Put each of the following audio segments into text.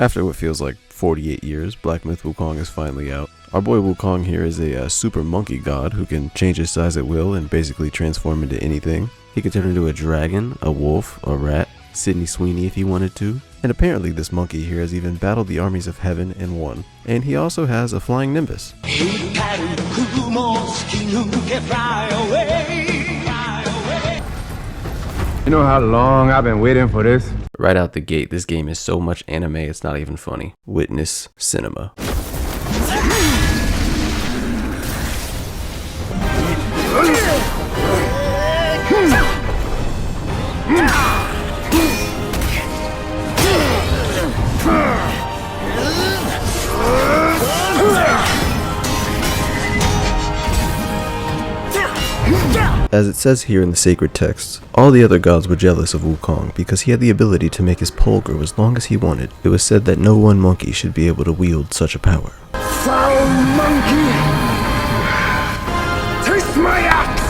After what feels like 48 years, Black Myth Wukong is finally out. Our boy Wukong here is a super monkey god who can change his size at will and basically transform into anything. He can turn into a dragon, a wolf, a rat, Sydney Sweeney if he wanted to. And apparently this monkey here has even battled the armies of heaven and won. And he also has a flying nimbus. You know how long I've been waiting for this? Right out the gate, this game is so much anime it's not even funny. Witness cinema. As it says here in the sacred texts, all the other gods were jealous of Wukong because he had the ability to make his pole grow as long as he wanted. It was said that no one monkey should be able to wield such a power. Foul monkey! Taste my axe!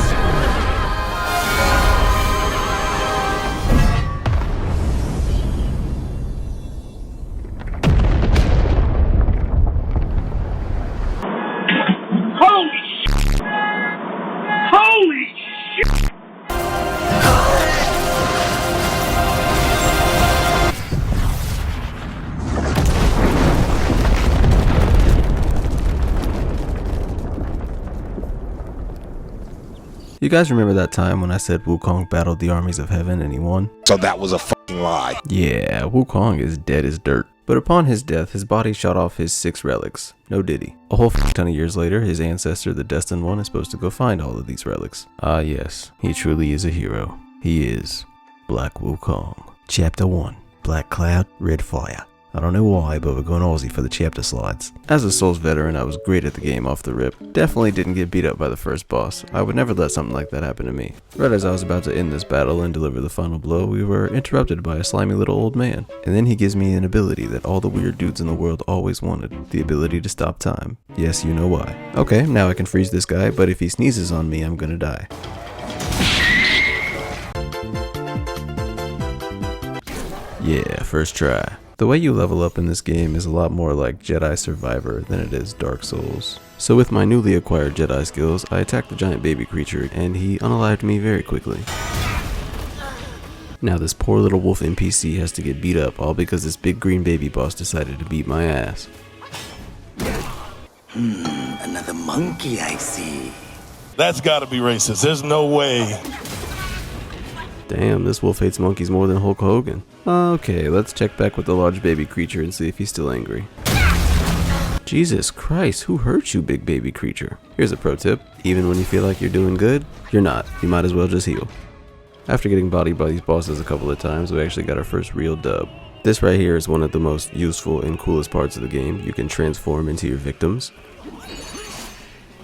You guys remember that time when I said Wukong battled the armies of heaven and he won? So that was a fucking lie. Yeah, Wukong is dead as dirt. But upon his death, his body shot off his 6 relics. No diddy. A whole ton of years later, his ancestor, the Destined One, is supposed to go find all of these relics. Ah yes, he truly is a hero. He is Black Wukong. Chapter 1. Black Cloud, Red Fire. I don't know why, but we're going Aussie for the chapter slides. As a Souls veteran, I was great at the game off the rip. Definitely didn't get beat up by the first boss. I would never let something like that happen to me. Right as I was about to end this battle and deliver the final blow, we were interrupted by a slimy little old man. And then he gives me an ability that all the weird dudes in the world always wanted. The ability to stop time. Yes, you know why. Okay, now I can freeze this guy, but if he sneezes on me, I'm gonna die. Yeah, first try. The way you level up in this game is a lot more like Jedi Survivor than it is Dark Souls. So with my newly acquired Jedi skills, I attacked the giant baby creature and he unalived me very quickly. Now this poor little wolf NPC has to get beat up all because this big green baby boss decided to beat my ass. Another monkey I see. That's gotta be racist. There's no way. Damn, this wolf hates monkeys more than Hulk Hogan. Okay, let's check back with the large baby creature and see if he's still angry. Jesus Christ, who hurt you, big baby creature? Here's a pro tip. Even when you feel like you're doing good, you're not. You might as well just heal. After getting bodied by these bosses a couple of times, we actually got our first real dub. This right here is one of the most useful and coolest parts of the game. You can transform into your victims.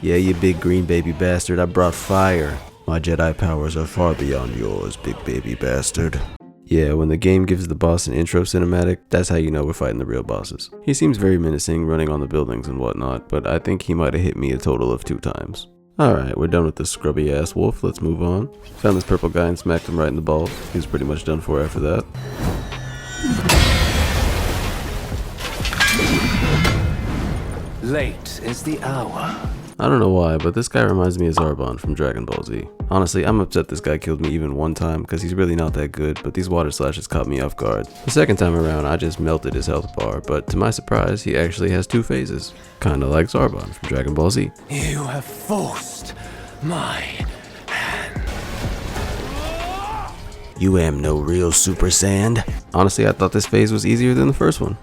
Yeah, you big green baby bastard, I brought fire. My Jedi powers are far beyond yours, big baby bastard. Yeah, when the game gives the boss an intro cinematic, that's how you know we're fighting the real bosses. He seems very menacing, running on the buildings and whatnot, but I think he might have hit me a total of 2 times. Alright, we're done with this scrubby ass wolf, let's move on. Found this purple guy and smacked him right in the balls. He was pretty much done for after that. Late is the hour. I don't know why, but this guy reminds me of Zarbon from Dragon Ball Z. Honestly, I'm upset this guy killed me even one time because he's really not that good, but these water slashes caught me off guard. The second time around, I just melted his health bar, but to my surprise, he actually has 2 phases. Kinda like Zarbon from Dragon Ball Z. You have forced my hand. You am no real Super Saiyan. Honestly, I thought this phase was easier than the first one.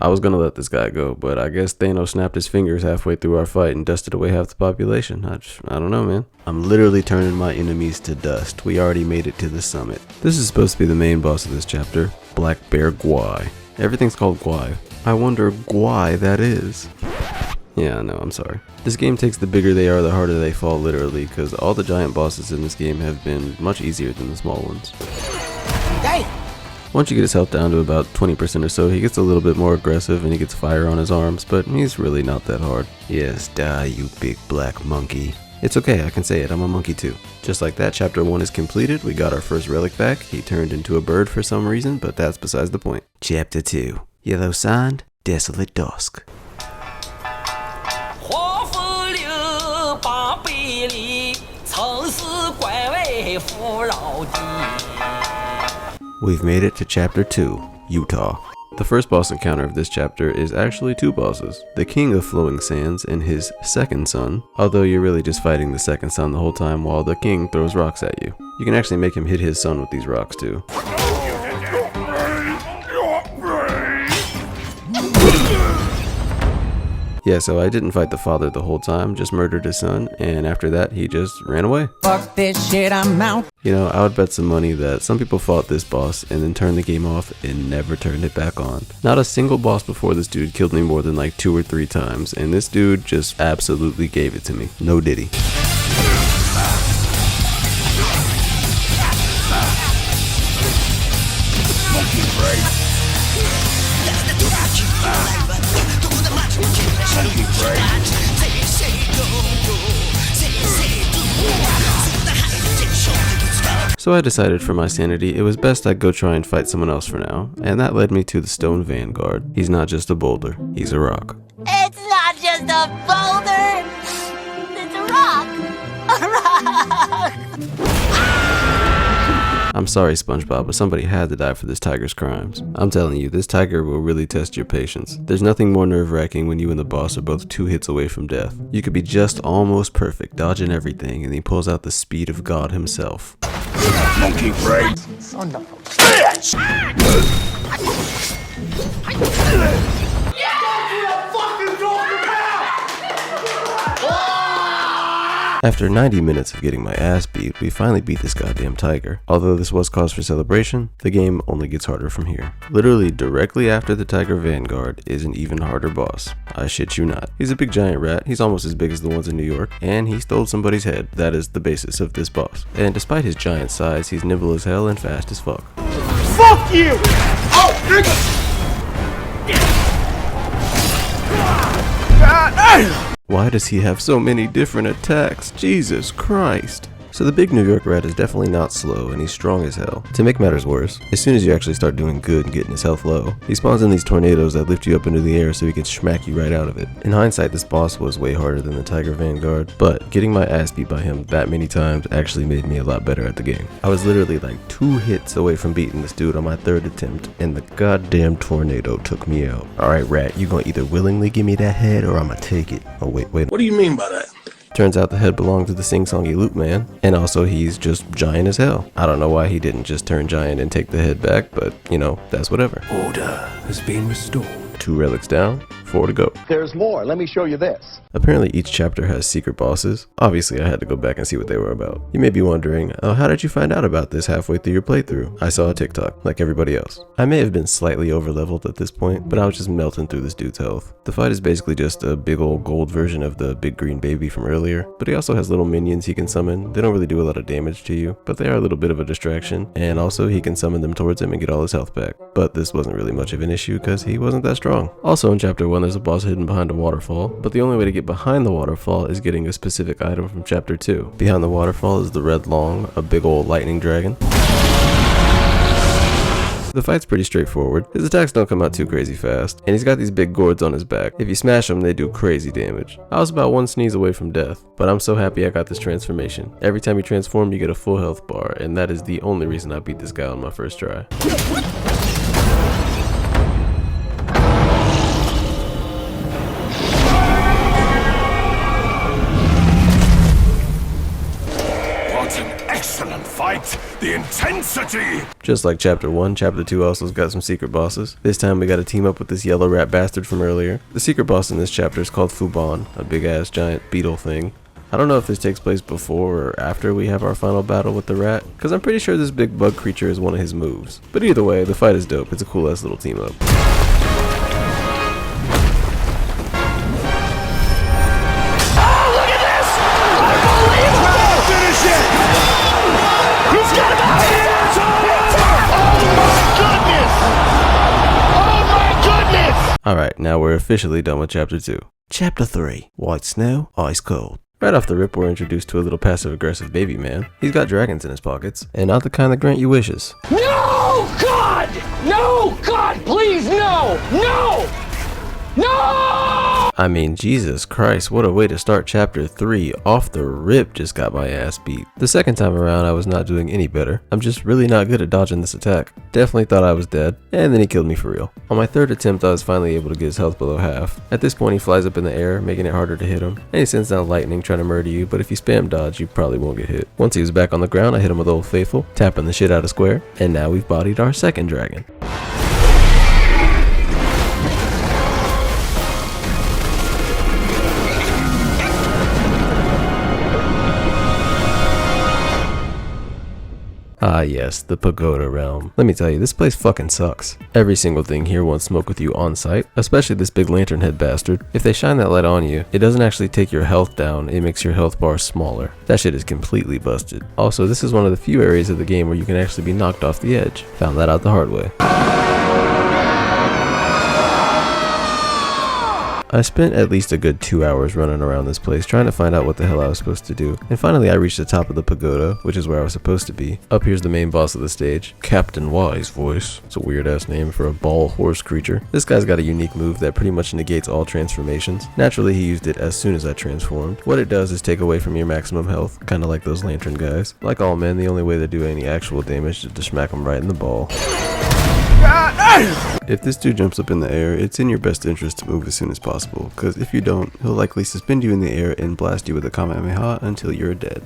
I was gonna let this guy go, but I guess Thanos snapped his fingers halfway through our fight and dusted away half the population. I don't know, man. I'm literally turning my enemies to dust. We already made it to the summit. This is supposed to be the main boss of this chapter, Black Bear Gwai. Everything's called Gwai. I wonder why that is. Yeah, no, I'm sorry. This game takes the bigger they are, the harder they fall, literally, because all the giant bosses in this game have been much easier than the small ones. Hey! Once you get his health down to about 20% or so, he gets a little bit more aggressive and he gets fire on his arms, but he's really not that hard. Yes, die, you big black monkey. It's okay, I can say it, I'm a monkey too. Just like that, chapter 1 is completed, we got our first relic back. He turned into a bird for some reason, but that's besides the point. Chapter 2. Yellow Sand, Desolate Dusk. We've made it to chapter 2, Utah. The first boss encounter of this chapter is actually two bosses, the King of Flowing Sands and his second son, although you're really just fighting the second son the whole time while the king throws rocks at you. You can actually make him hit his son with these rocks too. Yeah, so I didn't fight the father the whole time, just murdered his son, and after that he just ran away. Fuck this shit, I'm out. You know, I would bet some money that some people fought this boss and then turned the game off and never turned it back on. Not a single boss before this dude killed me more than like 2 or 3 times, and this dude just absolutely gave it to me. No diddy. So I decided for my sanity it was best I'd go try and fight someone else for now, and that led me to the Stone Vanguard. He's not just a boulder, he's a rock. It's not just a boulder, it's a rock. A rock. I'm sorry, SpongeBob, but somebody had to die for this tiger's crimes. I'm telling you, this tiger will really test your patience. There's nothing more nerve-wracking when you and the boss are both 2 hits away from death. You could be just almost perfect, dodging everything, and he pulls out the speed of God himself. Monkey brain. Son of a bitch! After 90 minutes of getting my ass beat, we finally beat this goddamn tiger. Although this was cause for celebration, the game only gets harder from here. Literally directly after the Tiger Vanguard is an even harder boss. I shit you not. He's a big giant rat, he's almost as big as the ones in New York, and he stole somebody's head. That is the basis of this boss. And despite his giant size, he's nimble as hell and fast as fuck. Fuck you! Oh, nigga! Why does he have so many different attacks? Jesus Christ. So the big New York rat is definitely not slow, and he's strong as hell. To make matters worse, as soon as you actually start doing good and getting his health low, he spawns in these tornadoes that lift you up into the air so he can smack you right out of it. In hindsight, this boss was way harder than the Tiger Vanguard, but getting my ass beat by him that many times actually made me a lot better at the game. I was literally like 2 hits away from beating this dude on my 3rd attempt, and the goddamn tornado took me out. Alright rat, you gonna either willingly give me that head or I'ma take it. Oh wait. What do you mean by that? Turns out the head belonged to the sing-songy loop man, and also he's just giant as hell. I don't know why he didn't just turn giant and take the head back, but you know, that's whatever. Order has been restored. 2 relics down, 4 to go. There's more. Let me show you this. Apparently each chapter has secret bosses. Obviously I had to go back and see what they were about. You may be wondering, oh, how did you find out about this halfway through your playthrough? I saw a TikTok, like everybody else. I may have been slightly overleveled at this point, but I was just melting through this dude's health. The fight is basically just a big old gold version of the big green baby from earlier, but he also has little minions he can summon. They don't really do a lot of damage to you, but they are a little bit of a distraction, and also he can summon them towards him and get all his health back. But this wasn't really much of an issue because he wasn't that strong. Also in chapter 1 there's a boss hidden behind a waterfall, but the only way to get behind the waterfall is getting a specific item from chapter 2. Behind the waterfall is the Red Long, a big old lightning dragon. The fight's pretty straightforward. His attacks don't come out too crazy fast, and he's got these big gourds on his back. If you smash them, they do crazy damage. I was about 1 sneeze away from death, but I'm so happy I got this transformation. Every time you transform, you get a full health bar, and that is the only reason I beat this guy on my first try. Excellent fight! The intensity! Just like chapter 1, chapter 2 also's got some secret bosses. This time we gotta team up with this yellow rat bastard from earlier. The secret boss in this chapter is called Fubon, a big ass giant beetle thing. I don't know if this takes place before or after we have our final battle with the rat, cause I'm pretty sure this big bug creature is one of his moves. But either way, the fight is dope. It's a cool ass little team up. Alright, now we're officially done with chapter 2. Chapter 3, White Snow, Ice Cold. Right off the rip, we're introduced to a little passive-aggressive baby man. He's got dragons in his pockets, and not the kind that grant you wishes. No, God! No, God, please, no! No! No! I mean, Jesus Christ, what a way to start chapter 3. Off the rip, just got my ass beat. The second time around, I was not doing any better. I'm just really not good at dodging this attack. Definitely thought I was dead, and then he killed me for real. On my third attempt, I was finally able to get his health below half. At this point, he flies up in the air, making it harder to hit him, and he sends down lightning trying to murder you, but if you spam dodge, you probably won't get hit. Once he was back on the ground, I hit him with Old Faithful, tapping the shit out of square, and now we've bodied our second dragon. Ah yes, the Pagoda Realm. Let me tell you, this place fucking sucks. Every single thing here wants smoke with you on site, especially this big lantern head bastard. If they shine that light on you, it doesn't actually take your health down, it makes your health bar smaller. That shit is completely busted. Also, this is one of the few areas of the game where you can actually be knocked off the edge. Found that out the hard way. I spent at least a good 2 hours running around this place trying to find out what the hell I was supposed to do, and finally I reached the top of the pagoda, which is where I was supposed to be. Up here's the main boss of the stage, Captain Wise Voice. It's a weird ass name for a ball horse creature. This guy's got a unique move that pretty much negates all transformations. Naturally he used it as soon as I transformed. What it does is take away from your maximum health, kinda like those lantern guys. Like all men, the only way they do any actual damage is to smack them right in the ball. If this dude jumps up in the air, it's in your best interest to move as soon as possible, because if you don't, he'll likely suspend you in the air and blast you with a Kamehameha until you're dead.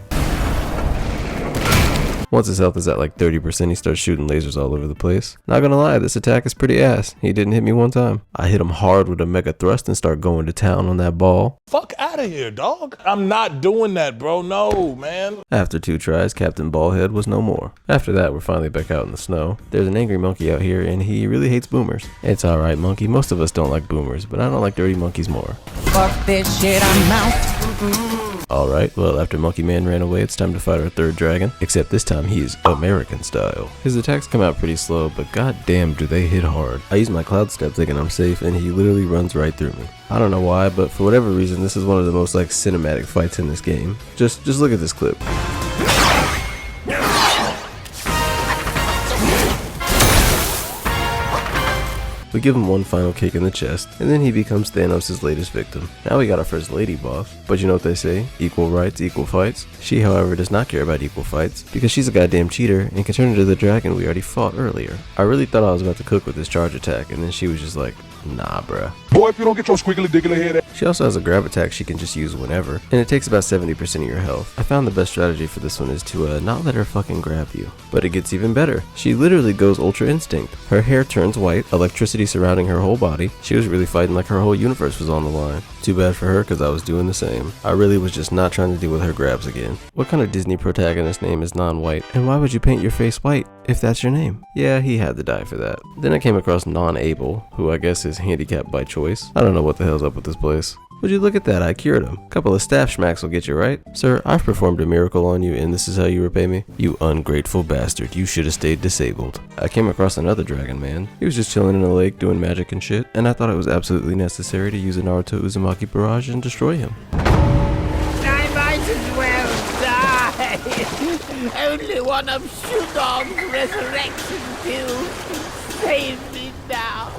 Once his health is at like 30%, he starts shooting lasers all over the place. Not gonna lie, this attack is pretty ass. He didn't hit me one time. I hit him hard with a mega thrust and start going to town on that ball. Fuck out of here, dog. I'm not doing that, bro. No, man. After 2 tries, Captain Ballhead was no more. After that, we're finally back out in the snow. There's an angry monkey out here, and he really hates boomers. It's alright, monkey. Most of us don't like boomers, but I don't like dirty monkeys more. Fuck this shit, I'm out. Alright, well after Monkey Man ran away, it's time to fight our third dragon. Except this time he's American style. His attacks come out pretty slow, but goddamn do they hit hard. I use my cloud step thinking I'm safe, and he literally runs right through me. I don't know why, but for whatever reason, this is one of the most like cinematic fights in this game. Just look at this clip. We give him one final kick in the chest, and then he becomes Thanos' latest victim. Now we got our first lady boss, but you know what they say, equal rights, equal fights? She, however, does not care about equal fights, because she's a goddamn cheater and can turn into the dragon we already fought earlier. I really thought I was about to cook with this charge attack, and then she was just like, nah bruh. Boy, if you don't get your squiggly diggly head out. She also has a grab attack she can just use whenever, and it takes about 70% of your health. I found the best strategy for this one is to not let her fucking grab you. But it gets even better. She literally goes Ultra Instinct. Her hair turns white, electricity surrounding her whole body. She was really fighting like her whole universe was on the line. Too bad for her, because I was doing the same. I really was just not trying to deal with her grabs again. What kind of Disney protagonist name is non-white? And why would you paint your face white if that's your name? Yeah, he had to die for that. Then I came across Non-Able, who I guess is handicapped by choice. I don't know what the hell's up with this place. Would you look at that, I cured him. Couple of staff schmacks will get you right. Sir, I've performed a miracle on you and this is how you repay me? You ungrateful bastard, you should have stayed disabled. I came across another dragon man. He was just chilling in a lake doing magic and shit, and I thought it was absolutely necessary to use a Naruto Uzumaki barrage and destroy him. I might as well die. Only one of Shugong's resurrection pills can save me now.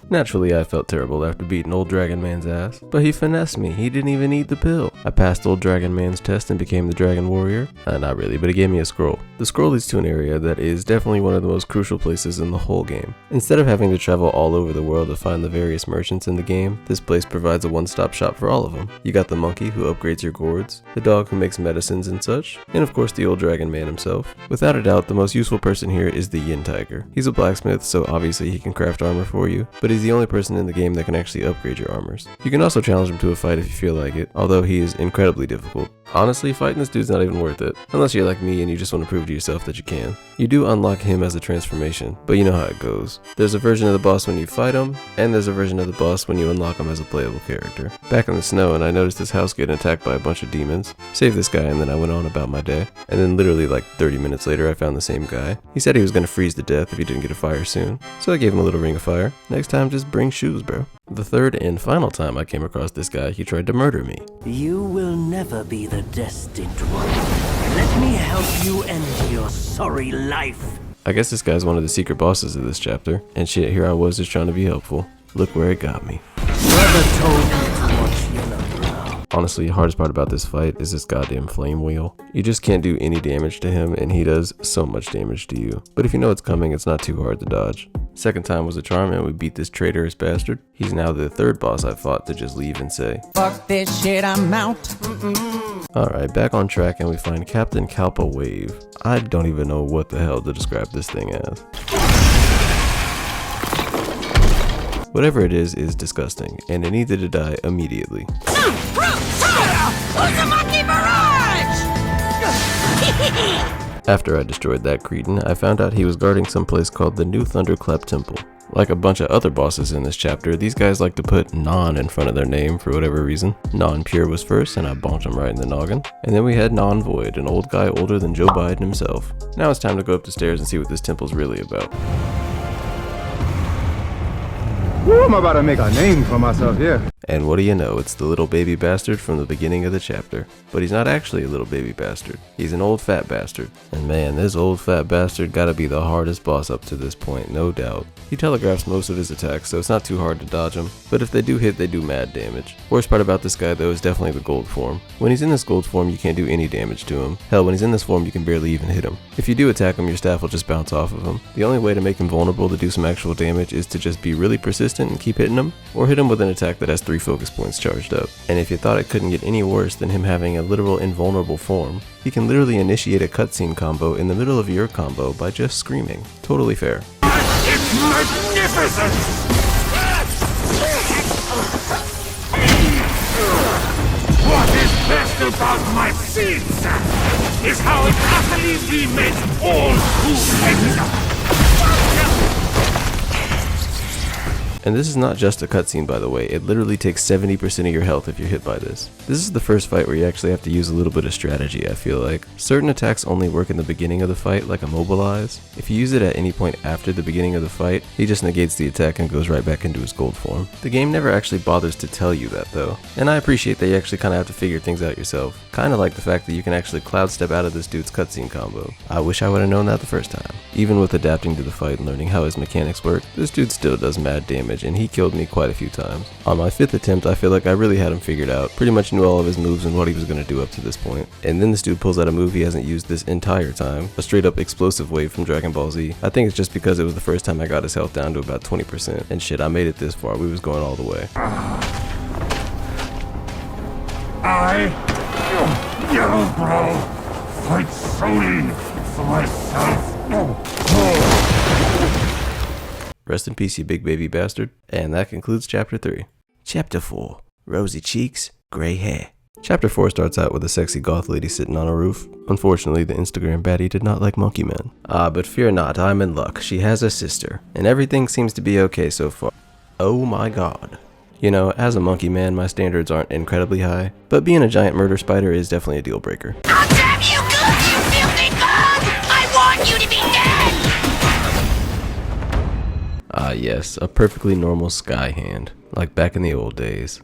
Naturally, I felt terrible after beating Old Dragon Man's ass, but he finessed me. He didn't even need the pill. I passed Old Dragon Man's test and became the Dragon Warrior. Not really, but he gave me a scroll. The scroll leads to an area that is definitely one of the most crucial places in the whole game. Instead of having to travel all over the world to find the various merchants in the game, this place provides a one-stop shop for all of them. You got the monkey who upgrades your gourds, the dog who makes medicines and such, and of course the Old Dragon Man himself. Without a doubt, the most useful person here is the Yin Tiger. He's a blacksmith, so obviously he can craft armor for you, but he's the only person in the game that can actually upgrade your armors. You can also challenge him to a fight if you feel like it, although he is incredibly difficult. Honestly, fighting this dude's not even worth it, unless you're like me and you just want to prove to yourself that you can. You do unlock him as a transformation, but you know how it goes. There's a version of the boss when you fight him, and there's a version of the boss when you unlock him as a playable character. Back in the snow, and I noticed this house getting attacked by a bunch of demons. Saved this guy, and then I went on about my day. And then literally like 30 minutes later, I found the same guy. He said he was going to freeze to death if he didn't get a fire soon, so I gave him a little ring of fire. Next time, just bring shoes, bro. The third and final time I came across this guy, he tried to murder me. You will never be the destined one. Let me help you end your sorry life. I guess this guy's one of the secret bosses of this chapter, and shit, here I was just trying to be helpful. Look where it got me. Brother told you to watch yellow brow. Honestly, the hardest part about this fight is this goddamn flame wheel. You just can't do any damage to him, and he does so much damage to you. But if you know it's coming, it's not too hard to dodge. Second time was a charm, and we beat this traitorous bastard. He's now the third boss I fought to just leave and say, Fuck this shit, I'm out. Alright, back on track, and we find Captain Kalpa Wave. I don't even know what the hell to describe this thing as. Whatever it is disgusting, and it needed to die immediately. After I destroyed that cretin, I found out he was guarding some place called the New Thunderclap Temple. Like a bunch of other bosses in this chapter, these guys like to put non in front of their name for whatever reason. Non-Pure was first, and I bonked him right in the noggin. And then we had Non-Void, an old guy older than Joe Biden himself. Now it's time to go up the stairs and see what this temple's really about. Woo, I'm about to make a name for myself here. And what do you know, it's the little baby bastard from the beginning of the chapter. But he's not actually a little baby bastard. He's an old fat bastard. And man, this old fat bastard gotta be the hardest boss up to this point, no doubt. He telegraphs most of his attacks, so it's not too hard to dodge him. But if they do hit, they do mad damage. Worst part about this guy though is definitely the gold form. When he's in this gold form, you can't do any damage to him. Hell, when he's in this form, you can barely even hit him. If you do attack him, your staff will just bounce off of him. The only way to make him vulnerable to do some actual damage is to just be really persistent and keep hitting him, or hit him with an attack that has 3 focus points charged up. And if you thought it couldn't get any worse than him having a literal invulnerable form, he can literally initiate a cutscene combo in the middle of your combo by just screaming. Totally fair. It's magnificent! What is best about my seeds is how it utterly remakes all who And this is not just a cutscene, by the way. It literally takes 70% of your health if you're hit by this. This is the first fight where you actually have to use a little bit of strategy, I feel like. Certain attacks only work in the beginning of the fight, like Immobilize. If you use it at any point after the beginning of the fight, he just negates the attack and goes right back into his gold form. The game never actually bothers to tell you that though. And I appreciate that you actually kind of have to figure things out yourself. Kind of like the fact that you can actually cloud step out of this dude's cutscene combo. I wish I would have known that the first time. Even with adapting to the fight and learning how his mechanics work, this dude still does mad damage, and he killed me quite a few times. On my 5th attempt, I feel like I really had him figured out. Pretty much knew all of his moves and what he was going to do up to this point. And then this dude pulls out a move he hasn't used this entire time. A straight up explosive wave from Dragon Ball Z. I think it's just because it was the first time I got his health down to about 20%. And shit, I made it this far. We was going all the way. Yellow Bro, fight solely for myself. Rest in peace, you big baby bastard. And that concludes Chapter 3. Chapter 4. Rosy cheeks, gray hair. Chapter 4 starts out with a sexy goth lady sitting on a roof. Unfortunately, the Instagram baddie did not like monkey men. But fear not, I'm in luck. She has a sister, and everything seems to be okay so far. Oh my god. You know, as a monkey man, my standards aren't incredibly high, but being a giant murder spider is definitely a deal breaker. I'll damn you good, you filthy bug! I want you to be dead! Yes, a perfectly normal sky hand, like back in the old days.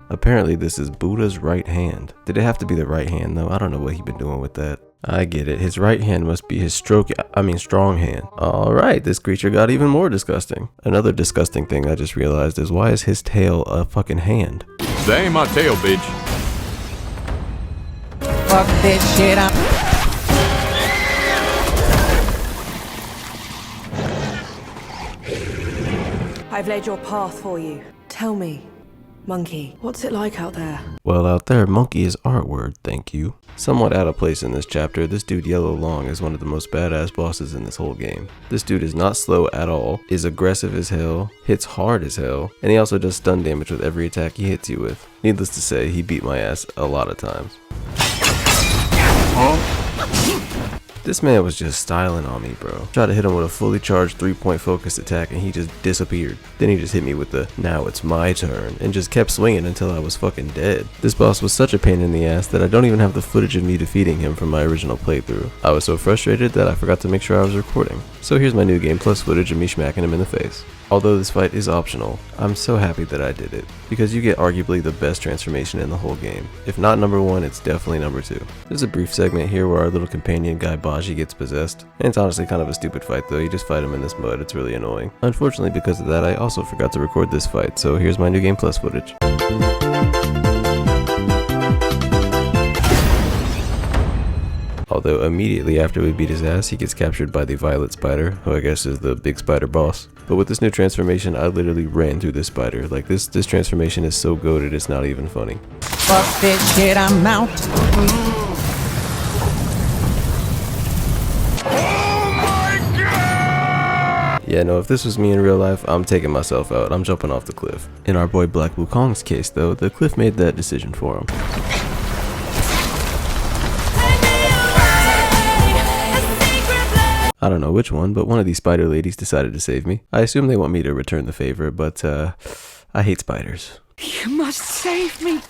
Apparently this is Buddha's right hand. Did it have to be the right hand though? I don't know what he's been doing with that. I get it, his right hand must be his strong hand. Alright, this creature got even more disgusting. Another disgusting thing I just realized is why is his tail a fucking hand? That ain't my tail, bitch. Fuck this shit, I'm... I've laid your path for you. Tell me, monkey, what's it like out there? Well, out there, monkey is our word, thank you. Somewhat out of place in this chapter, this dude Yellow Long is one of the most badass bosses in this whole game. This dude is not slow at all, is aggressive as hell, hits hard as hell, and he also does stun damage with every attack he hits you with. Needless to say, he beat my ass a lot of times. This man was just styling on me, bro. Tried to hit him with a fully charged 3-point focus attack and he just disappeared. Then he just hit me with the, now it's my turn, and just kept swinging until I was fucking dead. This boss was such a pain in the ass that I don't even have the footage of me defeating him from my original playthrough. I was so frustrated that I forgot to make sure I was recording. So here's my new game plus footage of me smacking him in the face. Although this fight is optional, I'm so happy that I did it, because you get arguably the best transformation in the whole game. If not number 1, it's definitely number 2. There's a brief segment here where our little companion guy Baji gets possessed, and it's honestly kind of a stupid fight though. You just fight him in this mud, it's really annoying. Unfortunately, because of that, I also forgot to record this fight, so here's my New Game Plus footage. Although immediately after we beat his ass, he gets captured by the Violet Spider, who I guess is the big spider boss. But with this new transformation, I literally ran through this spider. Like this transformation is so goated, it's not even funny. Fuck this shit, I'm out. Yeah, no, if this was me in real life, I'm taking myself out. I'm jumping off the cliff. In our boy Black Wukong's case though, the cliff made that decision for him. I don't know which one, but one of these spider ladies decided to save me. I assume they want me to return the favor, but I hate spiders. You must save me.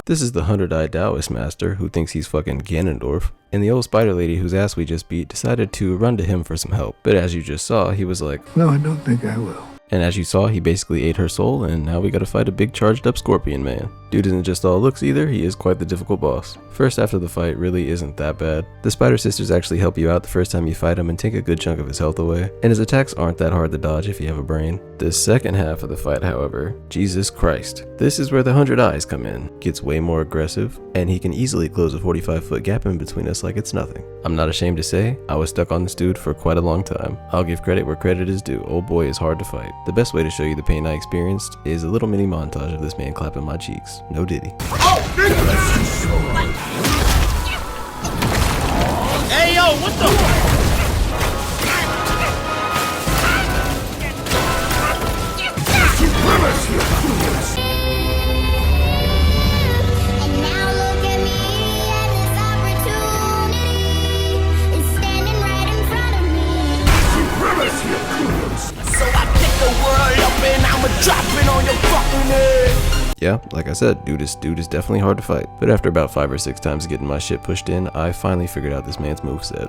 This is the 100-eyed Taoist master who thinks he's fucking Ganondorf. And the old spider lady whose ass we just beat decided to run to him for some help. But as you just saw, he was like, No, I don't think I will. And as you saw, he basically ate her soul, and now we gotta fight a big charged up scorpion man. Dude isn't just all looks either, he is quite the difficult boss. First after the fight really isn't that bad. The spider sisters actually help you out the first time you fight him and take a good chunk of his health away. And his attacks aren't that hard to dodge if you have a brain. The second half of the fight, however, Jesus Christ. This is where the 100 eyes come in. Gets way more aggressive, and he can easily close a 45-foot gap in between us like it's nothing. I'm not ashamed to say, I was stuck on this dude for quite a long time. I'll give credit where credit is due, old boy is hard to fight. The best way to show you the pain I experienced is a little mini montage of this man clapping my cheeks. No diddy. Hey, yo, what the? And now look at me, and this opportunity is standing right in front of me. So I pick the world up and I'ma drop it on your fucking head. Yeah, like I said, dude is definitely hard to fight. But after about 5 or 6 times getting my shit pushed in, I finally figured out this man's moveset.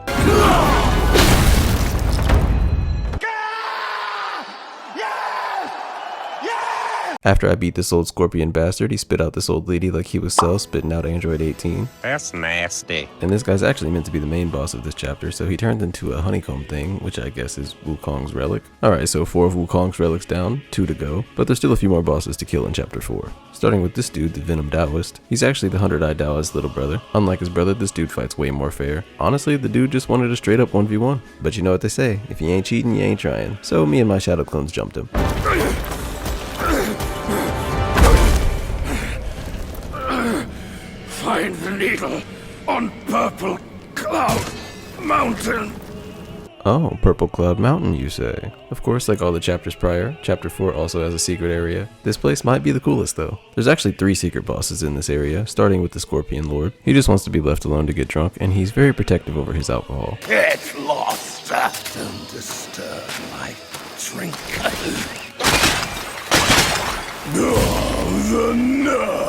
After I beat this old scorpion bastard, he spit out this old lady like he was Cell spitting out Android 18. That's nasty. And this guy's actually meant to be the main boss of this chapter, so he turned into a honeycomb thing, which I guess is Wukong's relic. Alright, so 4 of Wukong's relics down, 2 to go, but there's still a few more bosses to kill in chapter 4. Starting with this dude, the Venom Taoist. He's actually the 100-eyed Taoist's little brother. Unlike his brother, this dude fights way more fair. Honestly, the dude just wanted a straight up 1v1. But you know what they say, if you ain't cheating, you ain't trying. So me and my shadow clones jumped him. Find the needle on Purple Cloud Mountain. Oh, Purple Cloud Mountain, you say? Of course, like all the chapters prior, chapter 4 also has a secret area. This place might be the coolest though. There's actually 3 secret bosses in this area, starting with the Scorpion Lord. He just wants to be left alone to get drunk, and he's very protective over his alcohol. Get lost. Don't disturb my drink. The nerve.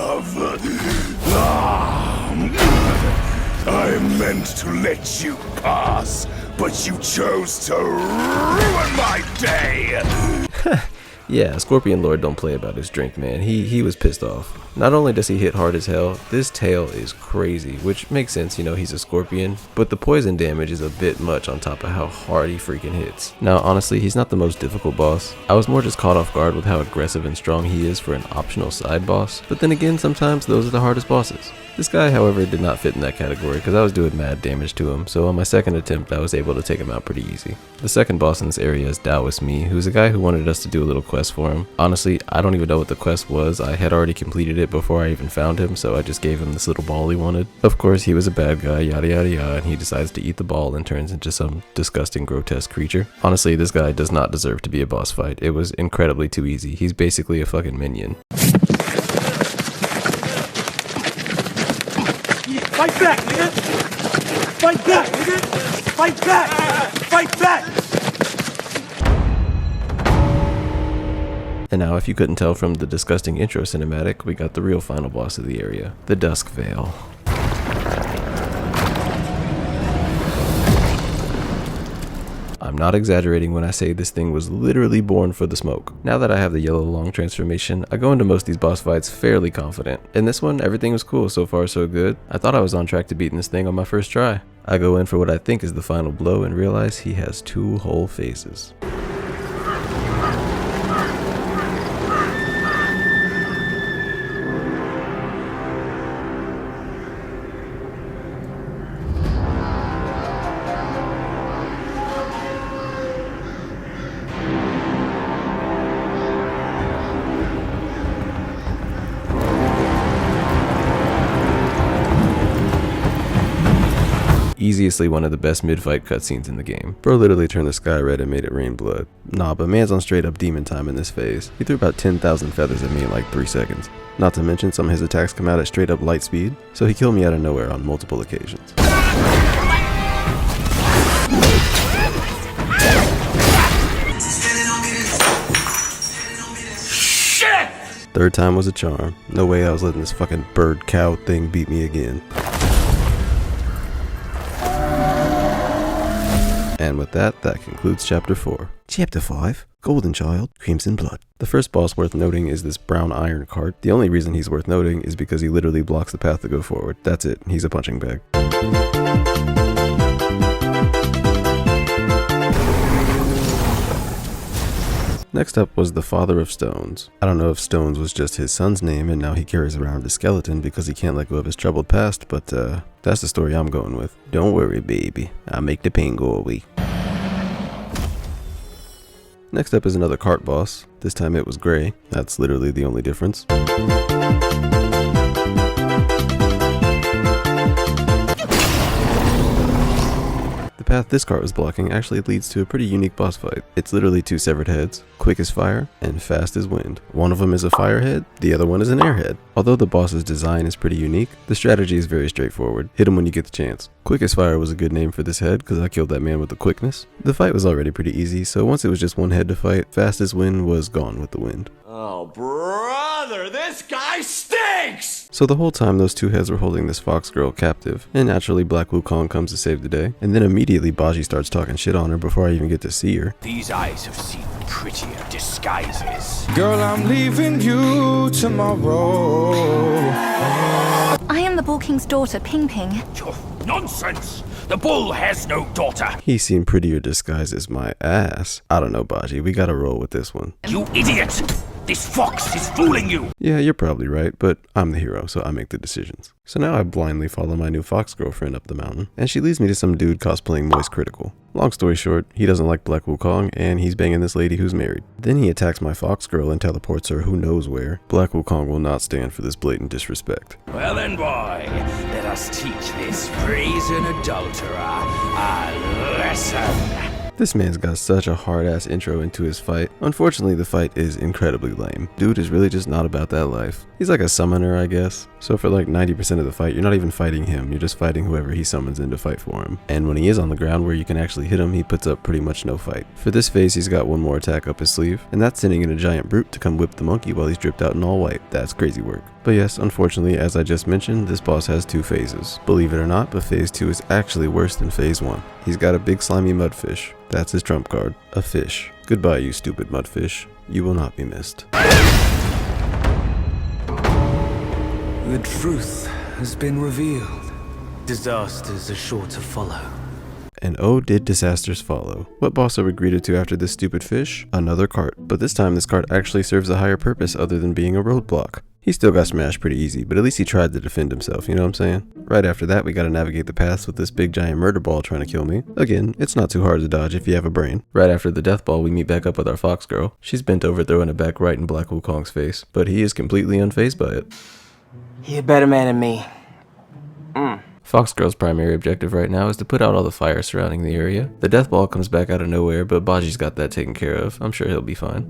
I meant to let you pass, but you chose to ruin my day! Yeah, Scorpion Lord don't play about his drink, man. He was pissed off. Not only does he hit hard as hell, this tail is crazy, which makes sense, you know, he's a scorpion, but the poison damage is a bit much on top of how hard he freaking hits. Now, honestly, he's not the most difficult boss. I was more just caught off guard with how aggressive and strong he is for an optional side boss, but then again, sometimes those are the hardest bosses. This guy, however, did not fit in that category because I was doing mad damage to him, so on my second attempt I was able to take him out pretty easy. The second boss in this area is Taoist Me, who's a guy who wanted us to do a little quest for him. Honestly, I don't even know what the quest was. I had already completed it before I even found him, so I just gave him this little ball he wanted. Of course, he was a bad guy, yada yada yada, and he decides to eat the ball and turns into some disgusting, grotesque creature. Honestly, this guy does not deserve to be a boss fight. It was incredibly too easy. He's basically a fucking minion. Fight back, nigga! Fight back, nigga! Fight back! Fight back! And now, if you couldn't tell from the disgusting intro cinematic, we got the real final boss of the area, the Dusk Veil. I'm not exaggerating when I say this thing was literally born for the smoke. Now that I have the yellow long transformation, I go into most of these boss fights fairly confident. In this one, everything was cool, so far so good. I thought I was on track to beating this thing on my first try. I go in for what I think is the final blow and realize he has 2 whole faces. Easily one of the best mid-fight cutscenes in the game. Bro literally turned the sky red and made it rain blood. Nah, but man's on straight up demon time in this phase. He threw about 10,000 feathers at me in like 3 seconds. Not to mention some of his attacks come out at straight up light speed, so he killed me out of nowhere on multiple occasions. Shit! Third time was a charm. No way I was letting this fucking bird cow thing beat me again. And with that concludes Chapter 4. Chapter 5, Golden Child, Crimson Blood. The first boss worth noting is this brown iron cart. The only reason he's worth noting is because he literally blocks the path to go forward. That's it, he's a punching bag. Next up was the Father of Stones. I don't know if Stones was just his son's name and now he carries around a skeleton because he can't let go of his troubled past, but that's the story I'm going with. Don't worry, baby. I'll make the pain go away. Next up is another cart boss. This time it was gray. That's literally the only difference. The path this cart was blocking actually leads to a pretty unique boss fight. It's literally 2 severed heads, quick as fire, and fast as wind. One of them is a fire head, the other one is an air head. Although the boss's design is pretty unique, the strategy is very straightforward. Hit him when you get the chance. Quick as fire was a good name for this head because I killed that man with the quickness. The fight was already pretty easy, so once it was just one head to fight, fast as wind was gone with the wind. Oh, brother, this guy stinks! So the whole time those 2 heads were holding this fox girl captive, and naturally Black Wukong comes to save the day, and then immediately Baji starts talking shit on her before I even get to see her. These eyes have seen prettier disguises. Girl, I'm leaving you tomorrow. I am the Bull King's daughter, Ping Ping. Nonsense! The bull has no daughter! He's seen prettier disguises my ass. I don't know, Baji, we gotta roll with this one. You idiot! This fox is fooling you! Yeah, you're probably right, but I'm the hero, so I make the decisions. So now I blindly follow my new fox girlfriend up the mountain, and she leads me to some dude cosplaying Moist Critical. Long story short, he doesn't like Black Wukong, and he's banging this lady who's married. Then he attacks my fox girl and teleports her who knows where. Black Wukong will not stand for this blatant disrespect. Well then, boy, let us teach this brazen adulterer a lesson. This man's got such a hard-ass intro into his fight. Unfortunately, the fight is incredibly lame. Dude is really just not about that life. He's like a summoner, I guess. So for like 90% of the fight, you're not even fighting him, you're just fighting whoever he summons in to fight for him. And when he is on the ground where you can actually hit him, he puts up pretty much no fight. For this phase, he's got one more attack up his sleeve, and that's sending in a giant brute to come whip the monkey while he's dripped out in all white. That's crazy work. But yes, unfortunately, as I just mentioned, this boss has 2 phases. Believe it or not, but phase 2 is actually worse than phase 1. He's got a big slimy mudfish. That's his trump card. A fish. Goodbye, you stupid mudfish. You will not be missed. The truth has been revealed. Disasters are sure to follow. And oh, did disasters follow. What boss are we greeted to after this stupid fish? Another cart. But this time this cart actually serves a higher purpose other than being a roadblock. He still got smashed pretty easy, but at least he tried to defend himself, you know what I'm saying? Right after that, we gotta navigate the paths with this big giant murder ball trying to kill me. Again, it's not too hard to dodge if you have a brain. Right after the death ball, we meet back up with our fox girl. She's bent over throwing it back right in Black Wukong's face, but he is completely unfazed by it. You're a better man than me. Fox Girl's primary objective right now is to put out all the fire surrounding the area. The death ball comes back out of nowhere, but Baji's got that taken care of. I'm sure he'll be fine.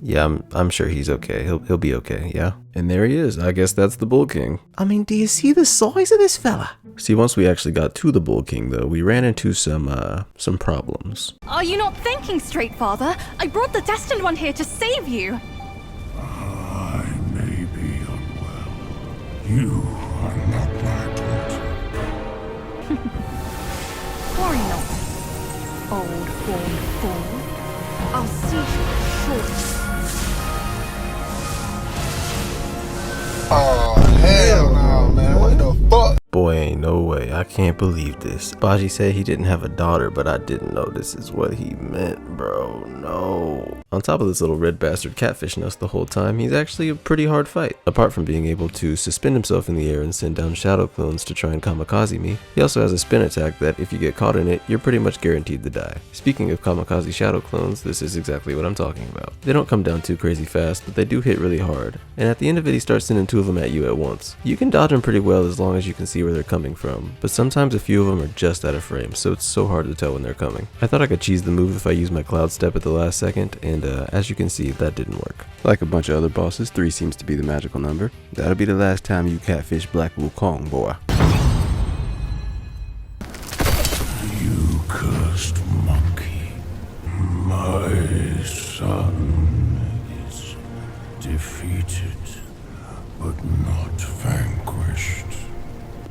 Yeah, I'm sure he's okay. He'll be okay, yeah? And there he is. I guess that's the Bull King. I mean, do you see the size of this fella? See, once we actually got to the Bull King, though, we ran into some problems. Are you not thinking straight, Father? I brought the Destined One here to save you. I may be unwell. You are not my daughter. old horned fool. I'll see you shortly. Oh, hell no, man. What the fuck? Boy, ain't no way. I can't believe this. Baji said he didn't have a daughter, but I didn't know this is what he meant, bro. No. On top of this little red bastard catfishing us the whole time, he's actually a pretty hard fight. Apart from being able to suspend himself in the air and send down shadow clones to try and kamikaze me, he also has a spin attack that if you get caught in it, you're pretty much guaranteed to die. Speaking of kamikaze shadow clones, this is exactly what I'm talking about. They don't come down too crazy fast, but they do hit really hard. And at the end of it, he starts sending 2 of them at you at once. You can dodge them pretty well as long as you can see where they're coming from, but sometimes a few of them are just out of frame, so it's so hard to tell when they're coming. I thought I could cheese the move if I used my cloud step at the last second, and as you can see, that didn't work. Like a bunch of other bosses, 3 seems to be the magical number. That'll be the last time you catfish Black Wukong, boy. You cursed monkey. My son is defeated, but not vanquished.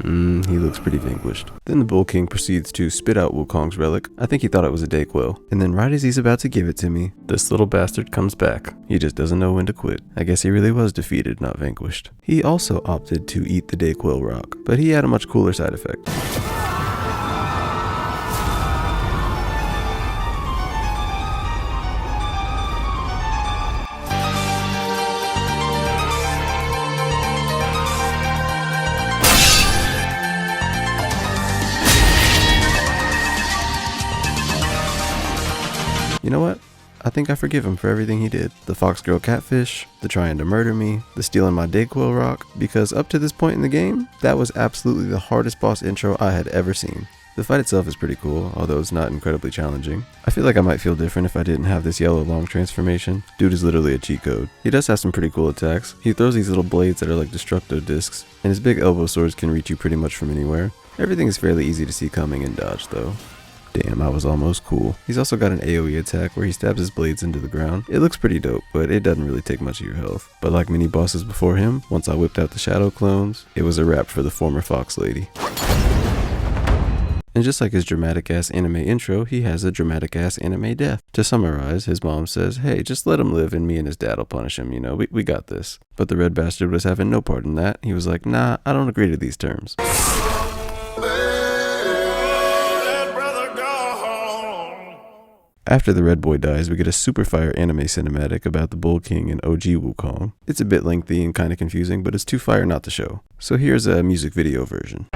He looks pretty vanquished. Then the Bull King proceeds to spit out Wukong's relic. I think he thought it was a Dayquil. And then right as he's about to give it to me, this little bastard comes back. He just doesn't know when to quit. I guess he really was defeated, not vanquished. He also opted to eat the Dayquil rock, but he had a much cooler side effect. You know what? I think I forgive him for everything he did. The Fox Girl catfish, the trying to murder me, the stealing my Dayquil rock, because up to this point in the game, that was absolutely the hardest boss intro I had ever seen. The fight itself is pretty cool, although it's not incredibly challenging. I feel like I might feel different if I didn't have this yellow long transformation. Dude is literally a cheat code. He does have some pretty cool attacks. He throws these little blades that are like destructo discs, and his big elbow swords can reach you pretty much from anywhere. Everything is fairly easy to see coming and dodge though. Damn, I was almost cool. He's also got an AoE attack where he stabs his blades into the ground. It looks pretty dope, but it doesn't really take much of your health. But like many bosses before him, once I whipped out the shadow clones, it was a wrap for the former Fox Lady. And just like his dramatic ass anime intro, he has a dramatic ass anime death. To summarize, his mom says, hey, just let him live and me and his dad'll punish him, you know, we got this. But the red bastard was having no part in that. He was like, nah, I don't agree to these terms. After the red boy dies, we get a super fire anime cinematic about the Bull King and OG Wukong. It's a bit lengthy and kinda confusing, but it's too fire not to show. So here's a music video version.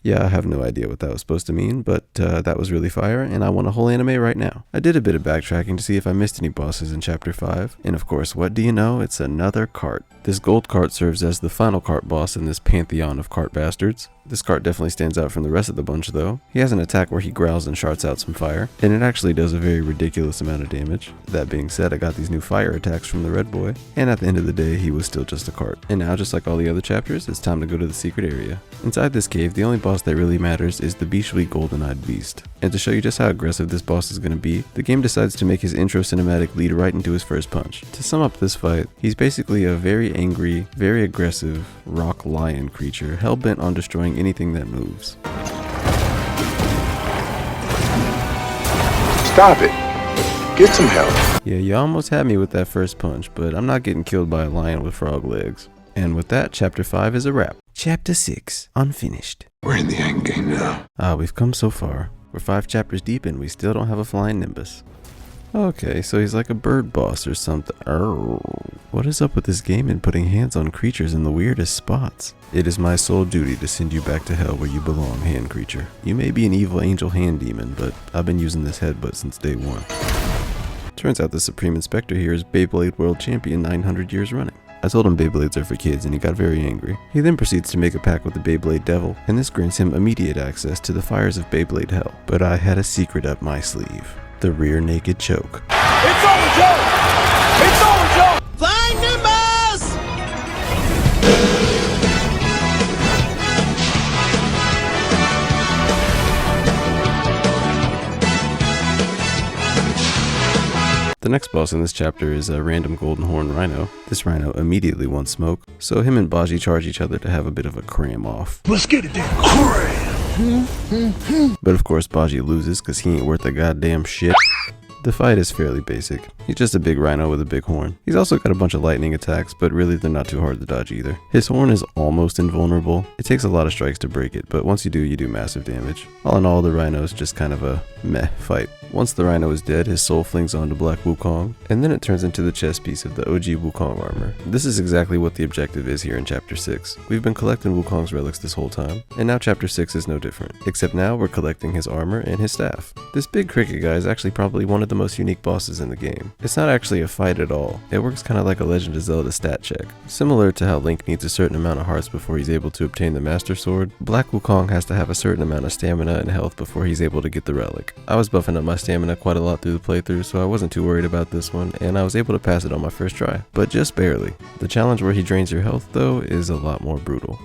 Yeah, I have no idea what that was supposed to mean, but that was really fire, and I want a whole anime right now. I did a bit of backtracking to see if I missed any bosses in Chapter 5, and of course, what do you know? It's another cart. This gold cart serves as the final cart boss in this pantheon of cart bastards. This cart definitely stands out from the rest of the bunch though. He has an attack where he growls and sharts out some fire, and it actually does a very ridiculous amount of damage. That being said, I got these new fire attacks from the red boy, and at the end of the day, he was still just a cart. And now, just like all the other chapters, it's time to go to the secret area. Inside this cave, the only boss that really matters is the Beastly Golden-Eyed Beast. And to show you just how aggressive this boss is going to be, the game decides to make his intro cinematic lead right into his first punch. To sum up this fight, he's basically a very angry, very aggressive rock lion creature hell-bent on destroying anything that moves. Stop it. Get some help. Yeah, you almost had me with that first punch, but I'm not getting killed by a lion with frog legs. And with that, Chapter 5 is a wrap. Chapter 6, unfinished. We're in the end game now. We've come so far. We're 5 chapters deep and we still don't have a flying Nimbus. Okay, so he's like a bird boss or something. What is up with this game and putting hands on creatures in the weirdest spots? It is my sole duty to send you back to hell where you belong, hand creature. You may be an evil angel hand demon, but I've been using this headbutt since day one. Turns out the Supreme Inspector here is Beyblade World Champion 900 years running. I told him Beyblades are for kids and he got very angry. He then proceeds to make a pact with the Beyblade Devil, and this grants him immediate access to the fires of Beyblade Hell. But I had a secret up my sleeve. The rear naked choke. It's over, Joe! It's over, Joe! Flying Nimbus! The next boss in this chapter is a random golden horn rhino. This rhino immediately wants smoke, so him and Baji charge each other to have a bit of a cram off. Let's get it then. Cram! But of course Baji loses because he ain't worth a goddamn shit. The fight is fairly basic. He's just a big rhino with a big horn. He's also got a bunch of lightning attacks, but really they're not too hard to dodge either. His horn is almost invulnerable. It takes a lot of strikes to break it, but once you do massive damage. All in all, the rhino is just kind of a meh fight. Once the rhino is dead, his soul flings onto Black Wukong, and then it turns into the chest piece of the OG Wukong armor. This is exactly what the objective is here in Chapter 6. We've been collecting Wukong's relics this whole time, and now Chapter 6 is no different. Except now we're collecting his armor and his staff. This big cricket guy is actually probably one of the most unique bosses in the game. It's not actually a fight at all. It works kind of like a Legend of Zelda stat check. Similar to how Link needs a certain amount of hearts before he's able to obtain the Master Sword, Black Wukong has to have a certain amount of stamina and health before he's able to get the relic. I was buffing up my stamina quite a lot through the playthrough, so I wasn't too worried about this one, and I was able to pass it on my first try, but just barely. The challenge where he drains your health though is a lot more brutal.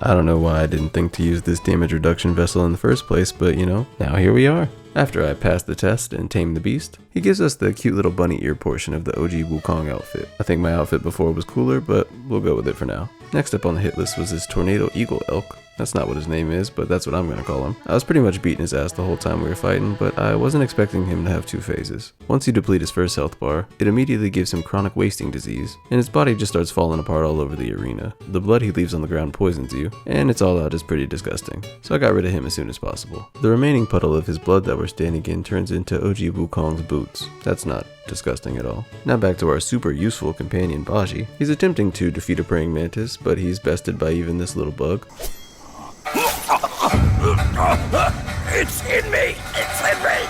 I don't know why I didn't think to use this damage reduction vessel in the first place, but you know, now here we are. After I passed the test and tamed the beast, he gives us the cute little bunny ear portion of the OG Wukong outfit. I think my outfit before was cooler, but we'll go with it for now. Next up on the hit list was this Tornado Eagle Elk. That's not what his name is, but that's what I'm gonna call him. I was pretty much beating his ass the whole time we were fighting, but I wasn't expecting him to have 2 phases. Once you deplete his first health bar, it immediately gives him chronic wasting disease, and his body just starts falling apart all over the arena. The blood he leaves on the ground poisons you, and it's all out is pretty disgusting. So I got rid of him as soon as possible. The remaining puddle of his blood that we're standing in turns into OG Wukong's boots. That's not disgusting at all. Now back to our super useful companion Baji. He's attempting to defeat a praying mantis, but he's bested by even this little bug. It's in me! It's in me!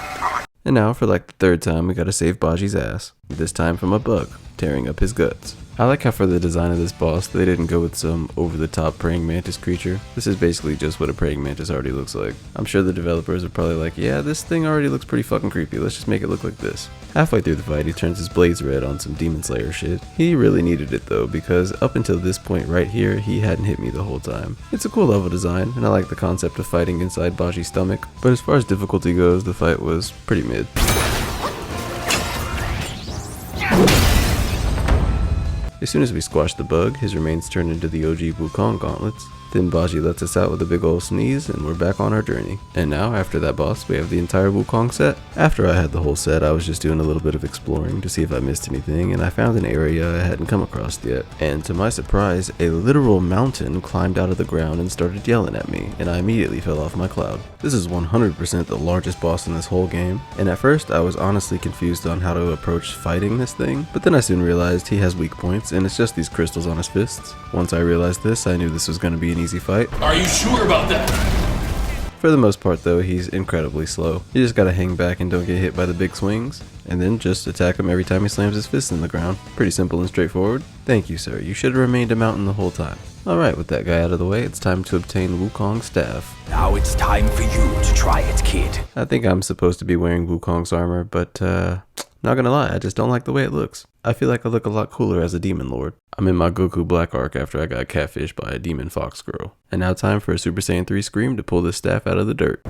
And now, for like the 3rd time, we gotta save Baji's ass. This time from a bug, tearing up his guts. I like how for the design of this boss, they didn't go with some over-the-top praying mantis creature. This is basically just what a praying mantis already looks like. I'm sure the developers are probably like, yeah, this thing already looks pretty fucking creepy, let's just make it look like this. Halfway through the fight, he turns his blades red on some Demon Slayer shit. He really needed it though, because up until this point right here, he hadn't hit me the whole time. It's a cool level design, and I like the concept of fighting inside Baji's stomach, but as far as difficulty goes, the fight was pretty mid. As soon as we squash the bug, his remains turn into the OG Wukong gauntlets. Then Baji lets us out with a big ol' sneeze, and we're back on our journey. And now, after that boss, we have the entire Wukong set. After I had the whole set, I was just doing a little bit of exploring to see if I missed anything, and I found an area I hadn't come across yet. And to my surprise, a literal mountain climbed out of the ground and started yelling at me, and I immediately fell off my cloud. This is 100% the largest boss in this whole game, and at first I was honestly confused on how to approach fighting this thing, but then I soon realized he has weak points, and it's just these crystals on his fists. Once I realized this, I knew this was going to be an easy fight. Are you sure about that? For the most part though, he's incredibly slow. You just gotta hang back and don't get hit by the big swings, and then just attack him every time he slams his fist in the ground. Pretty simple and straightforward. Thank you, sir. You should have remained a mountain the whole time. Alright, with that guy out of the way, it's time to obtain Wukong's staff. Now it's time for you to try it, kid. I think I'm supposed to be wearing Wukong's armor, but not gonna lie, I just don't like the way it looks. I feel like I look a lot cooler as a demon lord. I'm in my Goku Black arc after I got catfished by a demon fox girl. And now time for a Super Saiyan 3 scream to pull this staff out of the dirt.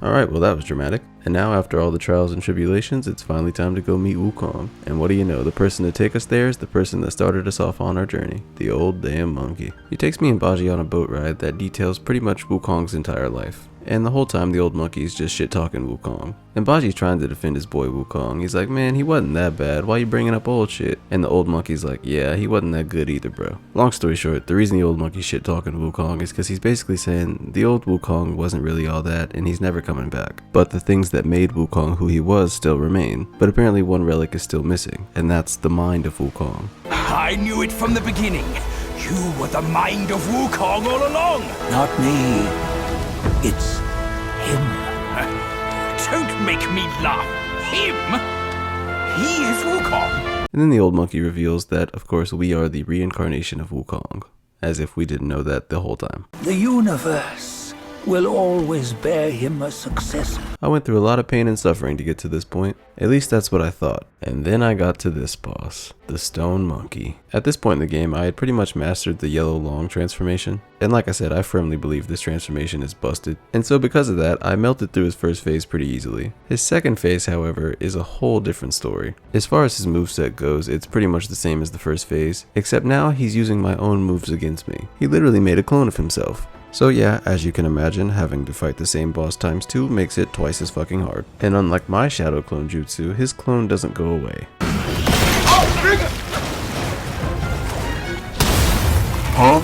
Alright, well that was dramatic. And now after all the trials and tribulations, it's finally time to go meet Wukong. And what do you know, the person to take us there is the person that started us off on our journey. The old damn monkey. He takes me and Baji on a boat ride that details pretty much Wukong's entire life. And the whole time the old monkey's just shit talking Wukong. And Baji's trying to defend his boy Wukong. He's like, man, he wasn't that bad. Why you bringing up old shit? And the old monkey's like, yeah, he wasn't that good either, bro. Long story short, the reason the old monkey shit talking Wukong is because he's basically saying the old Wukong wasn't really all that and he's never coming back. But the things that made Wukong who he was still remain. But apparently one relic is still missing, and that's the mind of Wukong. I knew it from the beginning. You were the mind of Wukong all along. Not me. It's him. Don't make me laugh. Him? He is Wukong. And then the old monkey reveals that, of course, we are the reincarnation of Wukong. As if we didn't know that the whole time. The universe will always bear him a successor. I went through a lot of pain and suffering to get to this point. At least that's what I thought. And then I got to this boss, the Stone Monkey. At this point in the game, I had pretty much mastered the yellow long transformation. And like I said, I firmly believe this transformation is busted. And so because of that, I melted through his first phase pretty easily. His second phase, however, is a whole different story. As far as his moveset goes, it's pretty much the same as the first phase, except now he's using my own moves against me. He literally made a clone of himself. So yeah, as you can imagine, having to fight the same boss times 2 makes it twice as fucking hard. And unlike my shadow clone jutsu, his clone doesn't go away. Huh?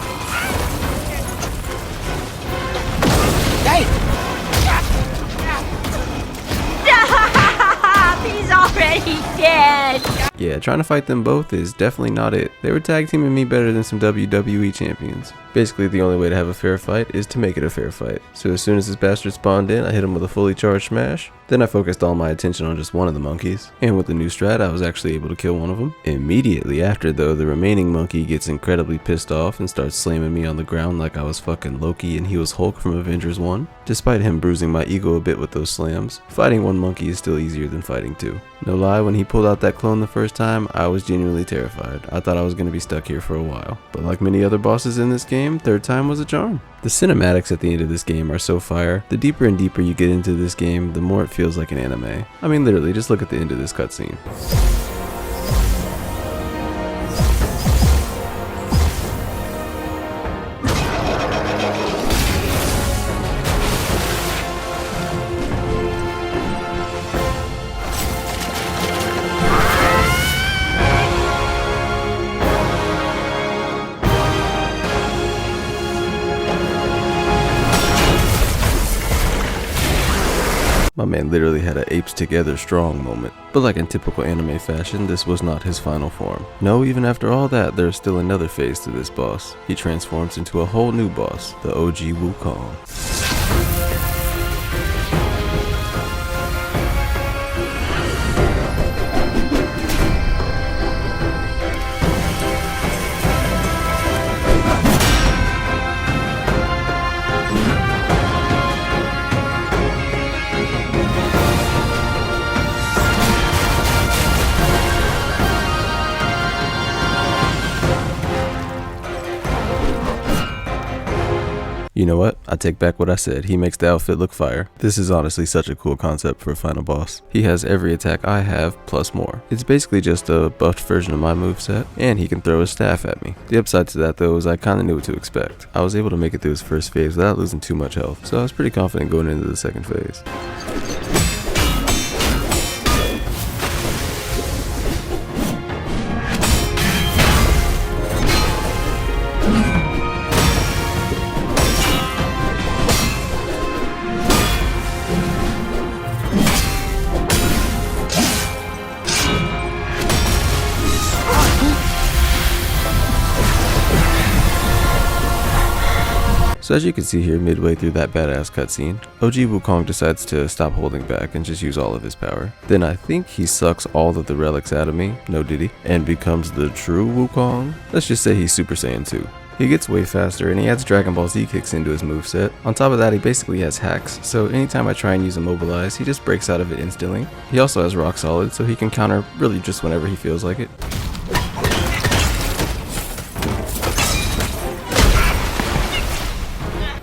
He's already dead. Yeah, trying to fight them both is definitely not it. They were tag teaming me better than some WWE champions. Basically, the only way to have a fair fight is to make it a fair fight. So as soon as this bastard spawned in, I hit him with a fully charged smash. Then I focused all my attention on just one of the monkeys. And with the new strat, I was actually able to kill one of them. Immediately after though, the remaining monkey gets incredibly pissed off and starts slamming me on the ground like I was fucking Loki and he was Hulk from Avengers 1. Despite him bruising my ego a bit with those slams, fighting one monkey is still easier than fighting two. No lie, when he pulled out that clone the first time, I was genuinely terrified. I thought I was going to be stuck here for a while. But like many other bosses in this game, third time was a charm. The cinematics at the end of this game are so fire. The deeper and deeper you get into this game, the more it feels like an anime. I mean literally, just look at the end of this cutscene. My man literally had an apes together strong moment. But like in typical anime fashion, this was not his final form. No, even after all that, there's still another phase to this boss. He transforms into a whole new boss, the OG Wukong. You know what? I take back what I said. He makes the outfit look fire. This is honestly such a cool concept for a final boss. He has every attack I have plus more. It's basically just a buffed version of my moveset, and he can throw his staff at me. The upside to that though is I kinda knew what to expect. I was able to make it through his first phase without losing too much health, so I was pretty confident going into the second phase. So as you can see here, midway through that badass cutscene, OG Wukong decides to stop holding back and just use all of his power. Then I think he sucks all of the relics out of me, no did he, and becomes the true Wukong. Let's just say he's Super Saiyan 2. He gets way faster and he adds Dragon Ball Z kicks into his moveset. On top of that, he basically has hacks, so anytime I try and use Immobilize, he just breaks out of it instantly. He also has Rock Solid, so he can counter really just whenever he feels like it.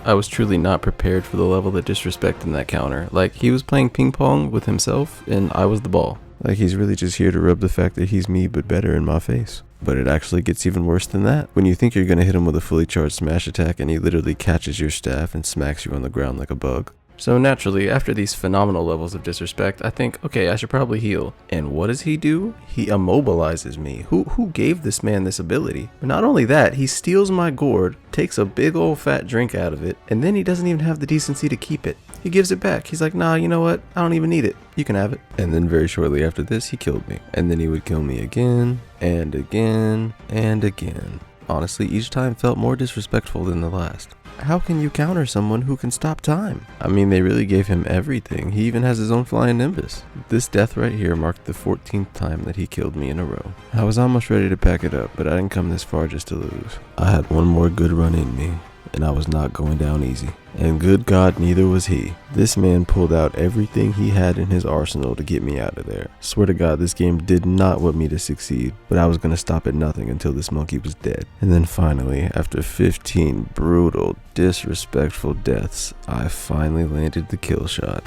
I was truly not prepared for the level of disrespect in that counter. Like, he was playing ping pong with himself, and I was the ball. Like, he's really just here to rub the fact that he's me but better in my face. But it actually gets even worse than that. When you think you're gonna hit him with a fully charged smash attack and he literally catches your staff and smacks you on the ground like a bug. So naturally, after these phenomenal levels of disrespect, I think, okay, I should probably heal. And what does he do? He immobilizes me. Who gave this man this ability? But not only that, he steals my gourd, takes a big old fat drink out of it, and then he doesn't even have the decency to keep it. He gives it back. He's like, nah, you know what? I don't even need it. You can have it. And then very shortly after this, he killed me. And then he would kill me again, and again, and again. Honestly, each time felt more disrespectful than the last. How can you counter someone who can stop time? I mean, they really gave him everything. He even has his own flying Nimbus. This death right here marked the 14th time that he killed me in a row. I was almost ready to pack it up, but I didn't come this far just to lose. I had one more good run in me, and I was not going down easy. And good God, neither was he. This man pulled out everything he had in his arsenal to get me out of there. Swear to God, this game did not want me to succeed, but I was going to stop at nothing until this monkey was dead. And then finally, after 15 brutal, disrespectful deaths, I finally landed the kill shot.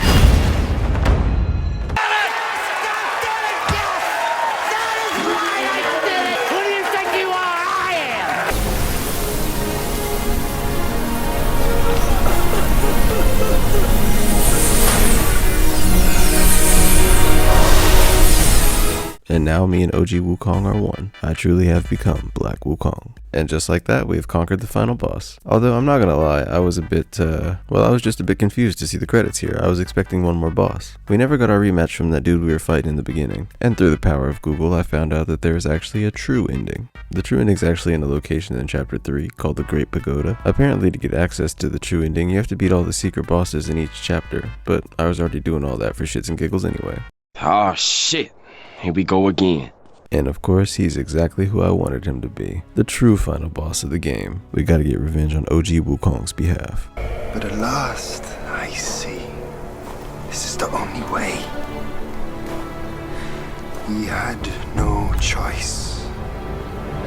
And now me and OG Wukong are one. I truly have become Black Wukong. And just like that, we've conquered the final boss. Although I'm not gonna lie, I was just a bit confused to see the credits here. I was expecting one more boss. We never got our rematch from that dude we were fighting in the beginning. And through the power of Google, I found out that there is actually a true ending. The true ending is actually in a location in chapter 3 called the Great Pagoda. Apparently to get access to the true ending, you have to beat all the secret bosses in each chapter. But I was already doing all that for shits and giggles anyway. Oh shit. Here we go again. And of course, he's exactly who I wanted him to be. The true final boss of the game. We gotta get revenge on OG Wukong's behalf. But at last, I see. This is the only way. He had no choice.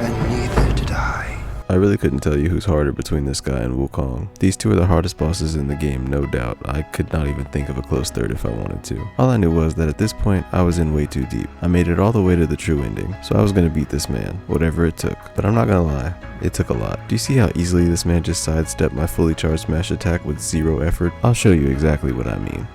And neither did I. I really couldn't tell you who's harder between this guy and Wukong. These two are the hardest bosses in the game, no doubt. I could not even think of a close third if I wanted to. All I knew was that at this point, I was in way too deep. I made it all the way to the true ending, so I was gonna beat this man, whatever it took. But I'm not gonna lie, it took a lot. Do you see how easily this man just sidestepped my fully charged smash attack with zero effort? I'll show you exactly what I mean.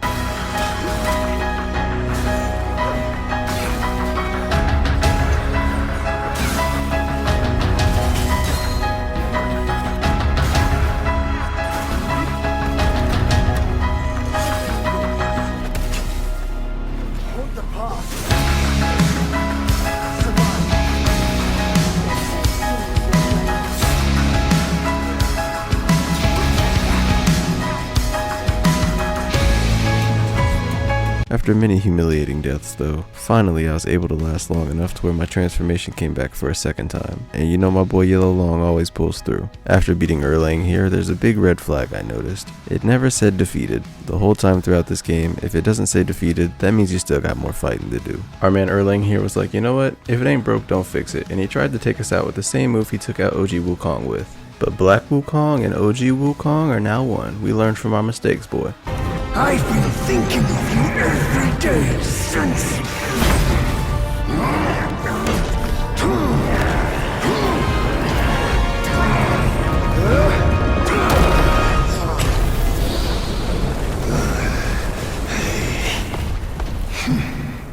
After many humiliating deaths though, finally I was able to last long enough to where my transformation came back for a second time. And you know my boy Yellow Long always pulls through. After beating Erlang here, there's a big red flag I noticed. It never said defeated. The whole time throughout this game, if it doesn't say defeated, that means you still got more fighting to do. Our man Erlang here was like, you know what, if it ain't broke, don't fix it. And he tried to take us out with the same move he took out OG Wukong with. But Black Wukong and OG Wukong are now one. We learned from our mistakes, boy. I've been thinking of you every day since.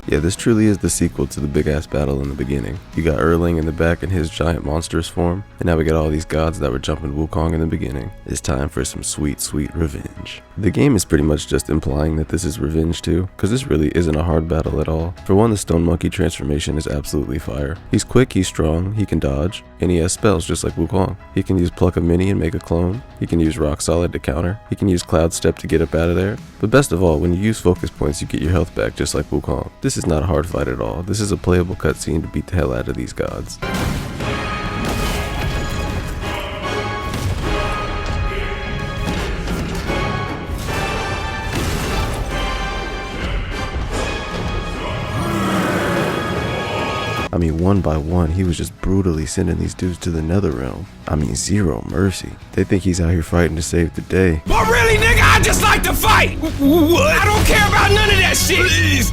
Yeah, this truly is the sequel to the big-ass battle in the beginning. You got Erling in the back in his giant monstrous form, and now we got all these gods that were jumping Wukong in the beginning. It's time for some sweet, sweet revenge. The game is pretty much just implying that this is revenge too, because this really isn't a hard battle at all. For one, the Stone Monkey transformation is absolutely fire. He's quick, he's strong, he can dodge, and he has spells just like Wukong. He can use Pluck a Mini and make a clone, he can use Rock Solid to counter, he can use Cloud Step to get up out of there, but best of all, when you use focus points you get your health back just like Wukong. This is not a hard fight at all. This is a playable cutscene to beat the hell out of these gods. I mean, one by one, he was just brutally sending these dudes to the nether realm. I mean, zero mercy. They think he's out here fighting to save the day. But really, nigga, I just like to fight! What? I don't care about none of that shit! Please!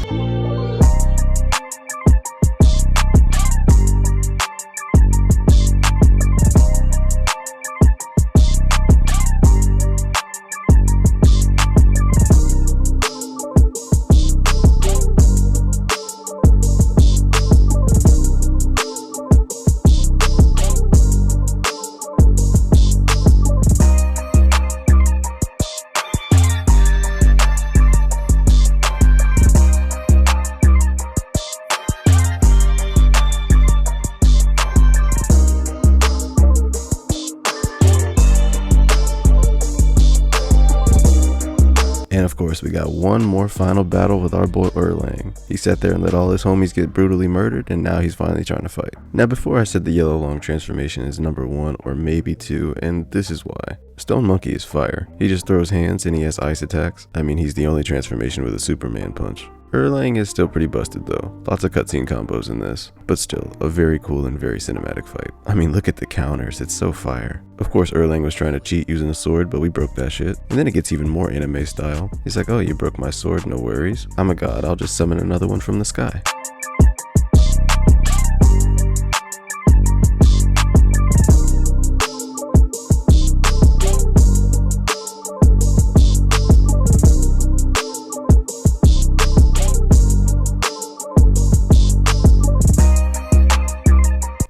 And of course, we got one more final battle with our boy Erlang. He sat there and let all his homies get brutally murdered, and now he's finally trying to fight. Now, before I said the Yellow Long transformation is number 1 or maybe 2, and this is why. Stone Monkey is fire. He just throws hands and he has ice attacks. I mean, he's the only transformation with a Superman punch. Erlang is still pretty busted though. Lots of cutscene combos in this, but still a very cool and very cinematic fight. I mean, look at the counters, it's so fire. Of course, Erlang was trying to cheat using a sword, but we broke that shit. And then it gets even more anime style. He's like, oh, you broke my sword, no worries. I'm a god, I'll just summon another one from the sky.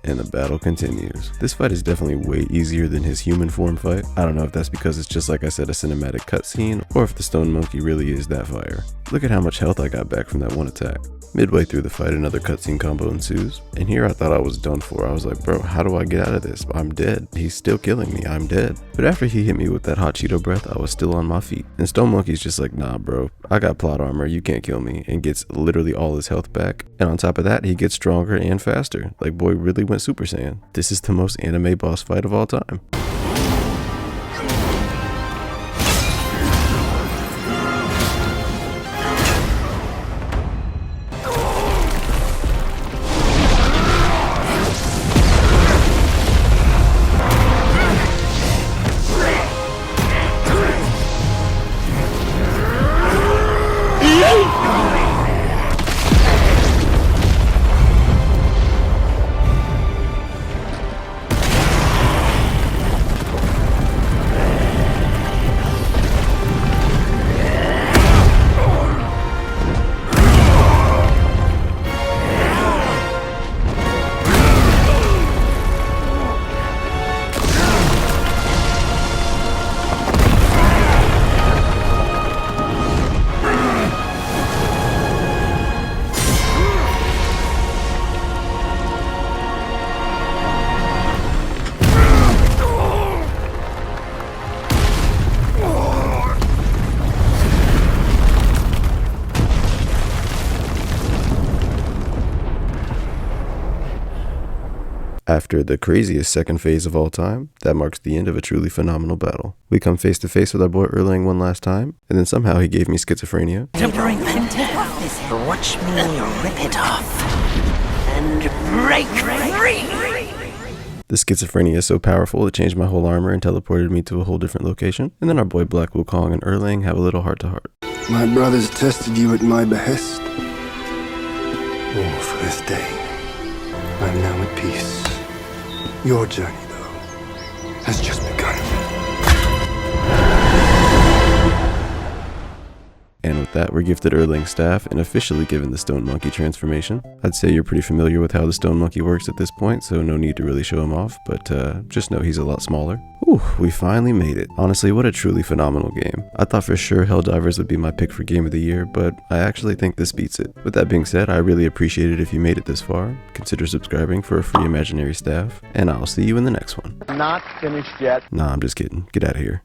And the battle continues. This fight is definitely way easier than his human form fight. I don't know if that's because it's just like I said, a cinematic cutscene, or if the Stone Monkey really is that fire. Look at how much health I got back from that one attack. Midway through the fight, another cutscene combo ensues, and here I thought I was done for. I was like, bro, how do I get out of this? I'm dead. He's still killing me. I'm dead. But after he hit me with that hot Cheeto breath, I was still on my feet. And Stone Monkey's just like, nah, bro, I got plot armor. You can't kill me, and gets literally all his health back. And on top of that, he gets stronger and faster. Like, boy really went Super Saiyan. This is the most anime boss fight of all time. After the craziest second phase of all time, that marks the end of a truly phenomenal battle. We come face to face with our boy Erlang one last time, and then somehow he gave me schizophrenia. To bring them down, watch me rip it off and break free. The schizophrenia is so powerful it changed my whole armor and teleported me to a whole different location. And then our boy Black Wukong and Erling have a little heart-to-heart. My brothers tested you at my behest. All for this day. I'm now at peace. Your journey, though, has just begun. And with that, we're gifted Erling's staff and officially given the Stone Monkey transformation. I'd say you're pretty familiar with how the Stone Monkey works at this point, so no need to really show him off, but just know he's a lot smaller. Whew, we finally made it. Honestly, what a truly phenomenal game. I thought for sure Helldivers would be my pick for Game of the Year, but I actually think this beats it. With that being said, I really appreciate it if you made it this far. Consider subscribing for a free imaginary staff, and I'll see you in the next one. Not finished yet. Nah, I'm just kidding. Get out of here.